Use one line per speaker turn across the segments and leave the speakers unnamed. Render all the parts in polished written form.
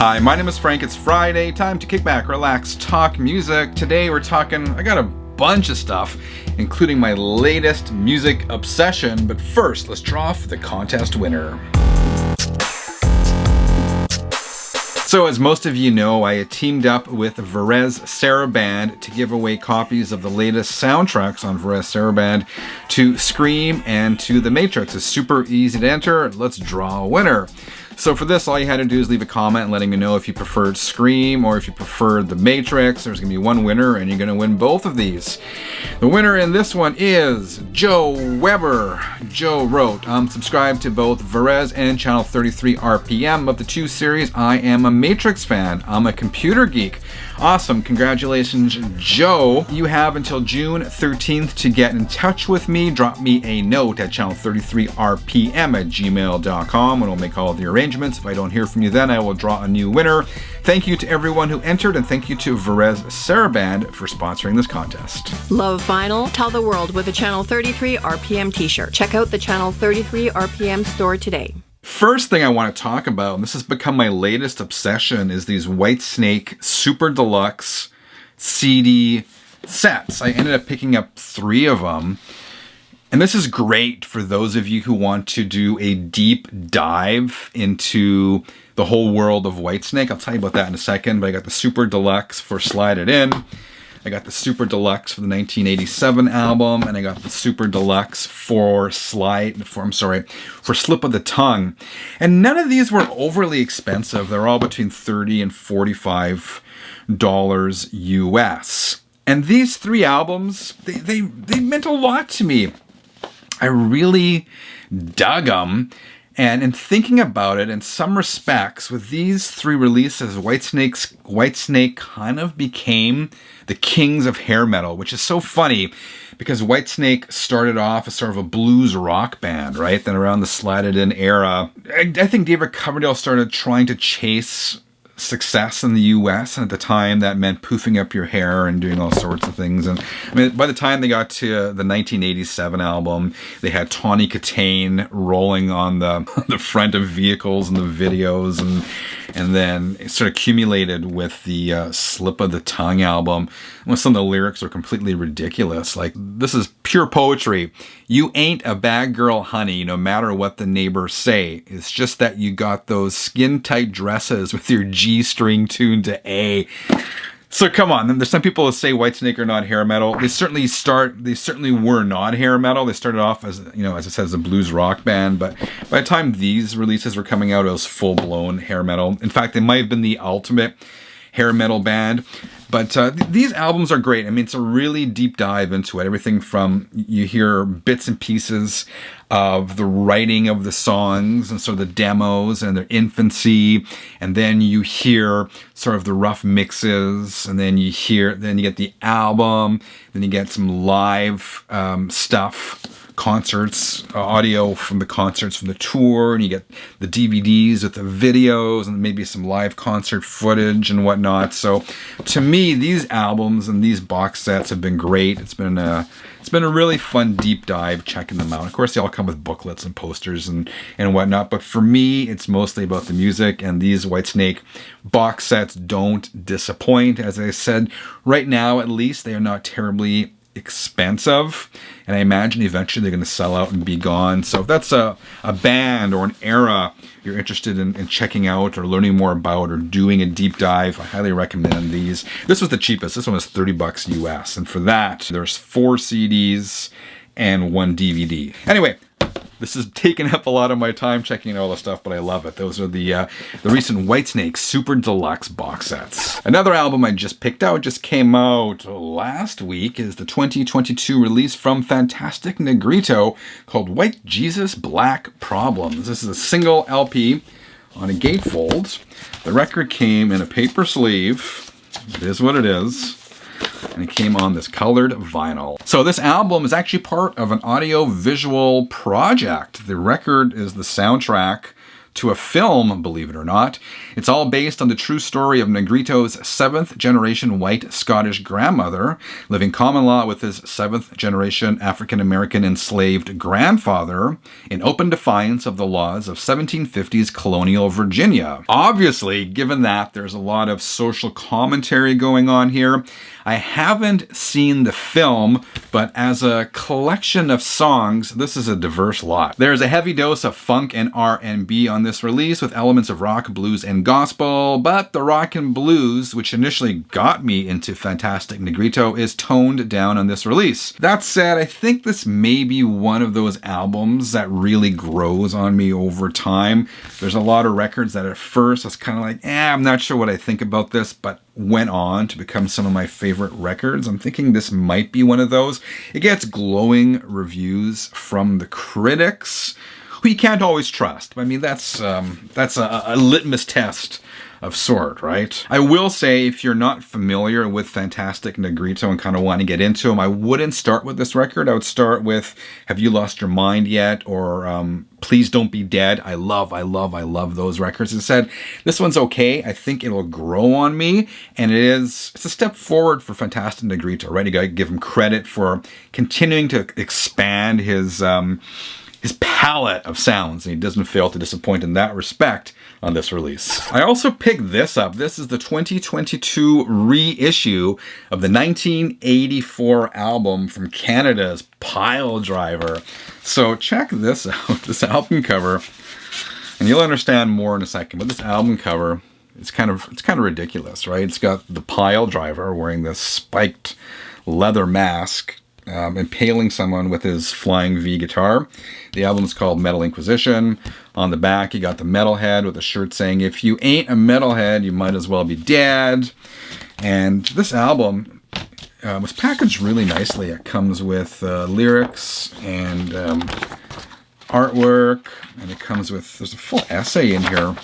Hi, my name is Frank. It's Friday. Time to kick back, relax, talk music. Today we're talking, I got a bunch of stuff, including my latest music obsession. But first, let's draw for the contest winner. So as most of you know, I teamed up with Varese Saraband to give away copies of the latest soundtracks on Varese Saraband to Scream and to The Matrix. It's super easy to enter. Let's draw a winner. So for this, all you had to do is leave a comment letting me know if you preferred Scream or if you preferred The Matrix. There's going to be one winner, and you're going to win both of these. The winner in this one is Joe Weber. Joe wrote, I'm subscribed to both Varese and Channel 33 RPM. Of the two series, I am a Matrix fan. I'm a computer geek. Awesome. Congratulations, Joe. You have until June 13th to get in touch with me. Drop me a note at channel33rpm@gmail.com, and we'll make all the arrangements. If I don't hear from you then, I will draw a new winner. Thank you to everyone who entered, and thank you to Varese Saraband for sponsoring this contest.
Love vinyl? Tell the world with a Channel 33 RPM t-shirt. Check out the Channel 33 RPM store today.
First thing I want to talk about, and this has become my latest obsession, is these Whitesnake Super Deluxe CD sets. I ended up picking up 3 of them. And this is great for those of you who want to do a deep dive into the whole world of Whitesnake. I'll tell you about that in a second, but I got the Super Deluxe for Slide It In. I got the Super Deluxe for the 1987 album, and I got the Super Deluxe for Slip of the Tongue. And none of these were overly expensive. They're all between $30 and $45 US. And these 3 albums, they meant a lot to me. I really dug them. And in thinking about it, in some respects, with these 3 releases, Whitesnake kind of became the kings of hair metal, which is so funny because Whitesnake started off as sort of a blues rock band, right? Then around the Slide It In era, I think David Coverdale started trying to chase success in the US, and at the time that meant poofing up your hair and doing all sorts of things. And I mean, by the time they got to the 1987 album, they had Tawny Katane rolling on the front of vehicles in the videos, and then it sort of accumulated with the Slip of the Tongue album. When some of the lyrics are completely ridiculous. Like, this is pure poetry. You ain't a bad girl, honey, no matter what the neighbors say. It's just that you got those skin-tight dresses with your G-string tuned to A. So come on, there's some people that say Whitesnake are not hair metal. They certainly were not hair metal. They started off as, as I said, as a blues rock band, but by the time these releases were coming out, it was full-blown hair metal. In fact, they might have been the ultimate hair metal band. But these albums are great. I mean, it's a really deep dive into it. Everything from, you hear bits and pieces of the writing of the songs and sort of the demos and their infancy. And then you hear sort of the rough mixes. And then you get the album. Then you get some live stuff. Concerts, audio from the concerts from the tour, and you get the DVDs with the videos and maybe some live concert footage and whatnot. So to me, these albums and these box sets have been great. It's been a really fun deep dive checking them out. Of course, they all come with booklets and posters and whatnot, but for me, it's mostly about the music, and these Whitesnake box sets don't disappoint. As I said, right now at least, they are not terribly expensive, and I imagine eventually they're going to sell out and be gone. So if that's a band or an era you're interested in checking out or learning more about or doing a deep dive, I highly recommend these. This was the cheapest. This one was $30 US, and for that there's 4 CDs and 1 DVD. Anyway, this has taken up a lot of my time checking out all the stuff, but I love it. Those are the recent Whitesnake Super Deluxe box sets. Another album I just picked out, just came out last week, is the 2022 release from Fantastic Negrito called White Jesus Black Problems. This is a single LP on a gatefold. The record came in a paper sleeve. It is what it is. And it came on this colored vinyl. So this album is actually part of an audio-visual project. The record is the soundtrack to a film, believe it or not. It's all based on the true story of Negrito's 7th generation white Scottish grandmother living common law with his 7th generation African American enslaved grandfather in open defiance of the laws of 1750s colonial Virginia. Obviously, given that there's a lot of social commentary going on here, I haven't seen the film, but as a collection of songs, this is a diverse lot. There's a heavy dose of funk and R&B on this release with elements of rock, blues, and gospel, but the rock and blues, which initially got me into Fantastic Negrito, is toned down on this release. That said, I think this may be one of those albums that really grows on me over time. There's a lot of records that at first I was kind of like, I'm not sure what I think about this, but went on to become some of my favorite records. I'm thinking this might be one of those. It gets glowing reviews from the critics, who you can't always trust. I mean, that's a litmus test of sort, right? I will say, if you're not familiar with Fantastic Negrito and kind of want to get into him, I wouldn't start with this record. I would start with Have You Lost Your Mind Yet? Or Please Don't Be Dead. I love those records. As I said, this one's okay. I think it'll grow on me, and it's a step forward for Fantastic Negrito, right? You gotta give him credit for continuing to expand his palette of sounds, and he doesn't fail to disappoint in that respect on this release. I also picked this up. This is the 2022 reissue of the 1984 album from Canada's Piledriver. So check this out, this album cover, and you'll understand more in a second, but this album cover, it's kind of ridiculous, right? It's got the Piledriver wearing this spiked leather mask, impaling someone with his flying V guitar. The album is called Metal Inquisition. On the back, you got the metalhead with a shirt saying, "If you ain't a metalhead, you might as well be dead." And this album was packaged really nicely. It comes with lyrics and artwork, and it comes with, there's a full essay in here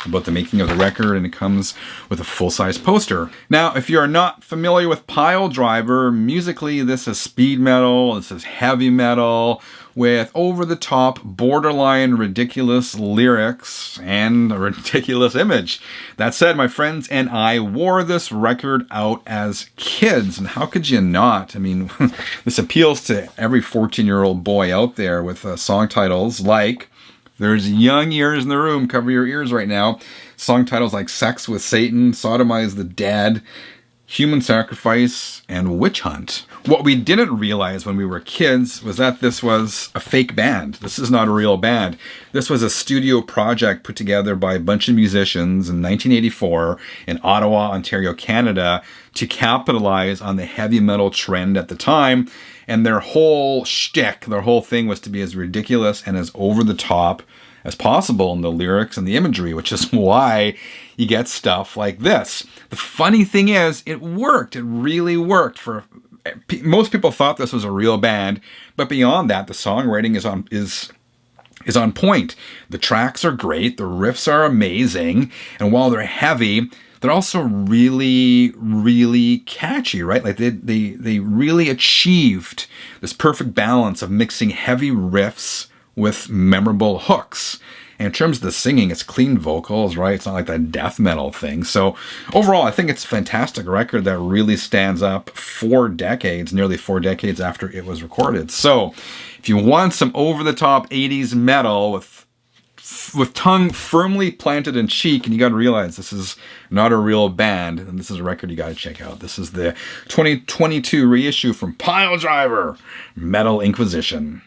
about the making of the record, and it comes with a full-size poster. Now, if you're not familiar with Piledriver, musically this is speed metal, this is heavy metal, with over-the-top, borderline ridiculous lyrics and a ridiculous image. That said, my friends and I wore this record out as kids, and how could you not? I mean, this appeals to every 14-year-old boy out there with song titles like, there's young ears in the room, cover your ears right now. Song titles like Sex with Satan, Sodomize the Dead, Human Sacrifice, and Witch Hunt. What we didn't realize when we were kids was that this was a fake band. This is not a real band. This was a studio project put together by a bunch of musicians in 1984 in Ottawa, Ontario, Canada, to capitalize on the heavy metal trend at the time. And their whole shtick, their whole thing was to be as ridiculous and as over the top as possible in the lyrics and the imagery, which is why you get stuff like this. The funny thing is, it worked. It really worked. Most people thought this was a real band, but beyond that, the songwriting is on point. The tracks are great. The riffs are amazing. And while they're heavy, they're also really, really catchy, right? Like they really achieved this perfect balance of mixing heavy riffs with memorable hooks. And in terms of the singing, it's clean vocals, right? It's not like that death metal thing. So overall, I think it's a fantastic record that really stands up 4 decades, nearly 4 decades after it was recorded. So if you want some over-the-top 80s metal with tongue firmly planted in cheek, and you got to realize this is not a real band, and this is a record you got to check out. This is the 2022 reissue from Piledriver, Metal Inquisition.